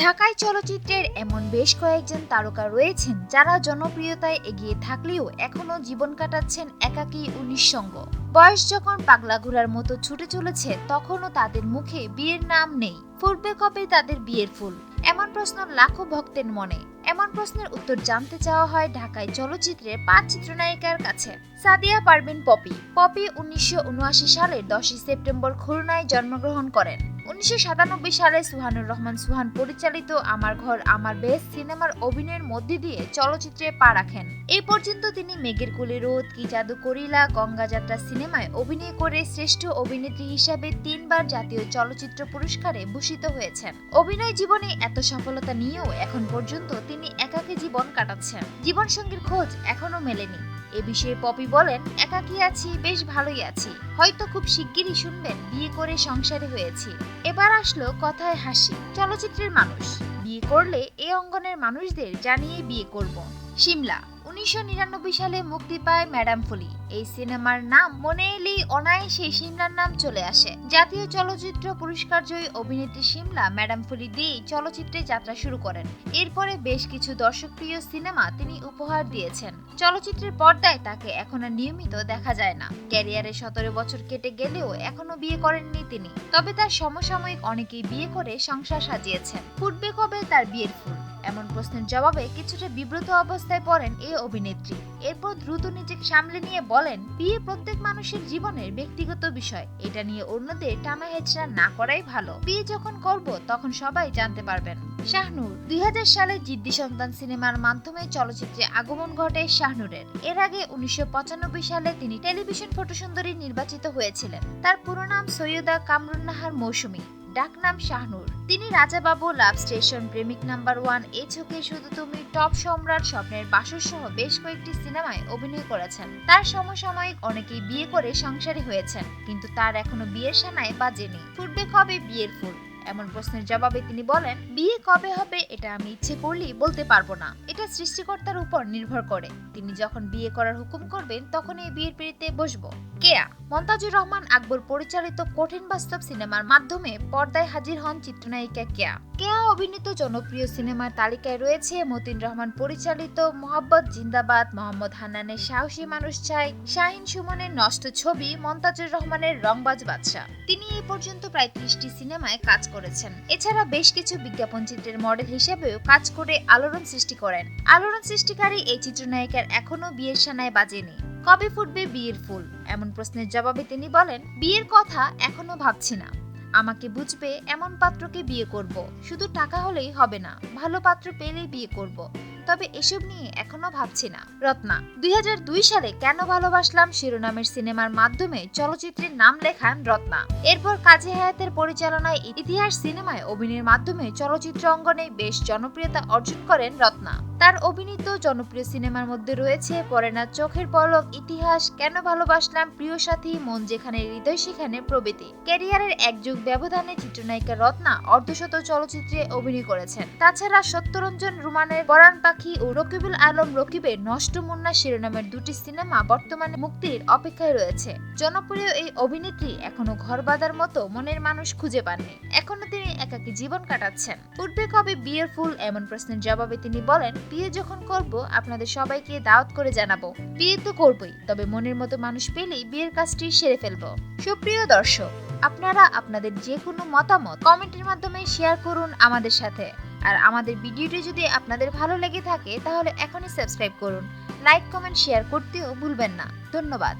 ঢাকায় চলচ্চিত্রের এমন বেশ কয়েকজন তারকা রয়েছেন যারা জনপ্রিয়তায় এগিয়ে থাকলেও এখনো জীবন কাটাচ্ছেন একাকী ও নিঃসঙ্গ। বয়স যখন পাগলা ঘোড়ার মতো ছুটে চলেছে তখনও তাদের মুখে বিয়ের নাম নেই। ফুটবে কবে তাদের বিয়ের ফুল? এমন প্রশ্ন লাখো ভক্তের মনে। এমন প্রশ্নের উত্তর জানতে চাওয়া হয় ঢাকায় চলচ্চিত্রের ৫ চিত্রনায়িকার কাছে। সাদিয়া পারভীন পপি ১৯৭৯ সালের ১০ই সেপ্টেম্বর খুলনায় জন্মগ্রহণ করেন। ১৯৯৭ সালে সুহানুর রহমান সুহান পরিচালিত আমার ঘর আমার বেশ সিনেমার অভিনয়ের মধ্যে দিয়ে চলচ্চিত্রে পা রাখেন। এই পর্যন্ত তিনি মেঘের কোলে রোদ, কি জাদু করিলা, গঙ্গা যাত্রা সিনেমায় অভিনয় করে শ্রেষ্ঠ অভিনেত্রী হিসাবে ৩ বার জাতীয় চলচ্চিত্র পুরস্কারে ভূষিত হয়েছেন। অভিনয় জীবনে এত সফলতা নিয়েও এখন পর্যন্ত তিনি একাকী জীবন কাটাচ্ছেন। জীবনসঙ্গীর খোঁজ এখনো মেলেনি। এ বিষয়ে পপি বলেন, একাকী আছি, বেশ ভালোই আছি। হয়তো খুব শিগগিরই শুনবেন বিয়ে করে সংসারে হয়েছি। এবার আসলো কথায় হাসি। চলচ্চিত্রের মানুষ বিয়ে করলে এই অঙ্গনের মানুষদের জানিয়ে বিয়ে করব। শিমলা ১৯৯৯ সালে মুক্তি পায় ম্যাডাম ফুলি। এই সিনেমার নাম মনে এলেই অনায়াসে শিমলার নাম চলে আসে। জাতীয় চলচ্চিত্র পুরস্কার জয়ী অভিনেত্রী শিমলা ম্যাডাম ফুলি দিয়েই চলচ্চিত্রে যাত্রা শুরু করেন। এরপরে বেশ কিছু দর্শকপ্রিয় সিনেমা তিনি উপহার দিয়েছেন। চলচ্চিত্রের পর্দায় তাকে এখন আর নিয়মিত দেখা যায় না। ক্যারিয়ারে ১৭ বছর কেটে গেলেও এখনো বিয়ে করেননি তিনি। তবে তার সমসাময়িক অনেকেই বিয়ে করে সংসার সাজিয়েছেন। ফুটবে কবে তার বিয়ের ফুল? এমন প্রশ্নের জবাবে কিছুটা বিব্রত অবস্থায় পড়েন এই অভিনেত্রী। এরপর দ্রুত নিজেকে সামলে নিয়ে বলেন, বিয়ে প্রত্যেক মানুষের জীবনের ব্যক্তিগত বিষয়। এটা নিয়ে অন্যদের টানা হেঁচড়া না করাই ভালো। বিয়ে যখন করব তখন সবাই জানতে পারবেন। শাহনূর ২০০০ সালে জিদ্দি সন্তান সিনেমার মাধ্যমে চলচ্চিত্রে আগমন ঘটে শাহনূরের। এর আগে ১৯৯৫ সালে তিনি টেলিভিশন ফটোসুন্দরী নির্বাচিত হয়েছিলেন। তার পুরো নাম সৈয়দা কামরুন্নাহার মৌসুমী, ডাকনাম শাহনূর। তিনি রাজাবাবু, লাভ স্টেশন, প্রেমিক নাম্বার ১, এ চোখে শুধু তুমি, টপ সম্রাট, স্বপ্নের বাসর সহ বেশ কয়েকটি সিনেমায় অভিনয় করেছেন। তার সমসাময়িক অনেকেই বিয়ে করে সংসারী হয়েছেন, কিন্তু তার এখনো বিয়ের সানায় বাজেনি। ফুটবে কবে বিয়ের ফুল? এমন প্রশ্নের জবাবে তিনি বলেন, বিয়ে কবে হবে এটা আমি ইচ্ছে করলেই বলতে পারবো না। এটা সৃষ্টিকর্তার উপর নির্ভর করে। তিনি যখন বিয়ে করার হুকুম করবেন তখন এই বিয়ের পিঁড়িতে বসবো। কেয়া মন্তাজুর রহমান আকবর পরিচালিত কঠিন বাস্তব সিনেমার মাধ্যমে পর্দায় হাজির হন চিত্রনায়িকা কেয়া। কেয়া অভিনীত জনপ্রিয় সিনেমার তালিকায় রয়েছে মতিন রহমান পরিচালিত মোহাব্বত জিন্দাবাদ, মোহাম্মদ হান্নানের সাহসী মানুষ চাই, শাহিন সুমনের নষ্ট ছবি, মন্তাজুর রহমানের রংবাজ বাদশা। তিনি এই পর্যন্ত প্রায় ৩০টি সিনেমায় কাজ করেছেন। এছাড়া বেশ কিছু বিজ্ঞাপন চিত্রের মডেল হিসেবেও কাজ করে আলোড়ন সৃষ্টি করেন। আলোড়ন সৃষ্টিকারী এই চিত্রনায়িকার এখনো বিয়ের সানায় বাজেনি। কবে ফুটবে বিয়ের ফুল? এমন প্রশ্নের জবাবে তিনি বলেন, বিয়ের কথা এখনো ভাবছি না। আমাকে বুঝবে এমন পাত্রকে বিয়ে করব। শুধু টাকা হলেই হবে না, ভালো পাত্র পেলেই বিয়ে করব। তবে এসব নিয়ে এখনো ভাবছি না। রত্না ২০০২ সালে কেন ভালোবাসলাম শিরোনামের সিনেমার মাধ্যমে চলচ্চিত্রের নাম লেখান রত্না। এরপর কাজী হায়াতের পরিচালনায় ইতিহাস সিনেমায় অভিনয়ের মাধ্যমে চলচ্চিত্র অঙ্গনে বেশ জনপ্রিয়তা অর্জন করেন রত্না। তার অভিনীত জনপ্রিয় সিনেমার মধ্যে রয়েছে পরে না, চোখের পলক, ইতিহাস, কেন ভালোবাসলাম, প্রিয় সাথী, মন যেখানে হৃদয় সেখানে প্রভৃতি। ক্যারিয়ারের এক যুগ ব্যবধানে চিত্রনায়িকা রত্না অর্ধশত চলচ্চিত্রে অভিনয় করেছেন। তাছাড়া সত্যরঞ্জন রুমানের পরাণ পাখি ও রকিবুল আলম রকিবের নষ্ট মুন্না শিরোনামের ২টি সিনেমা বর্তমানে মুক্তির অপেক্ষায় রয়েছে। জনপ্রিয় এই অভিনেত্রী এখনো ঘর বাঁধার মতো মনের মানুষ খুঁজে পাননি। এখনো তিনি একাকী জীবন কাটাচ্ছেন। ফুটবে কবে বিয়ের ফুল? এমন প্রশ্নের জবাবে তিনি বলেন, বিয়ে যখন করব আপনাদের সবাইকে দাওয়াত করে জানাবো। বিয়ে তো করবই, তবে মনের মতো মানুষ পেলেই বিয়ের কাজটি সেরে ফেলবো। সুপ্রিয় দর্শক, আপনারা আপনাদের যে কোনো মতামত কমেন্টের মাধ্যমে শেয়ার করুন আমাদের সাথে। আর আমাদের ভিডিওটি যদি আপনাদের ভালো লেগে থাকে তাহলে এখনই সাবস্ক্রাইব করুন। লাইক, কমেন্ট, শেয়ার করতেও ভুলবেন না। ধন্যবাদ।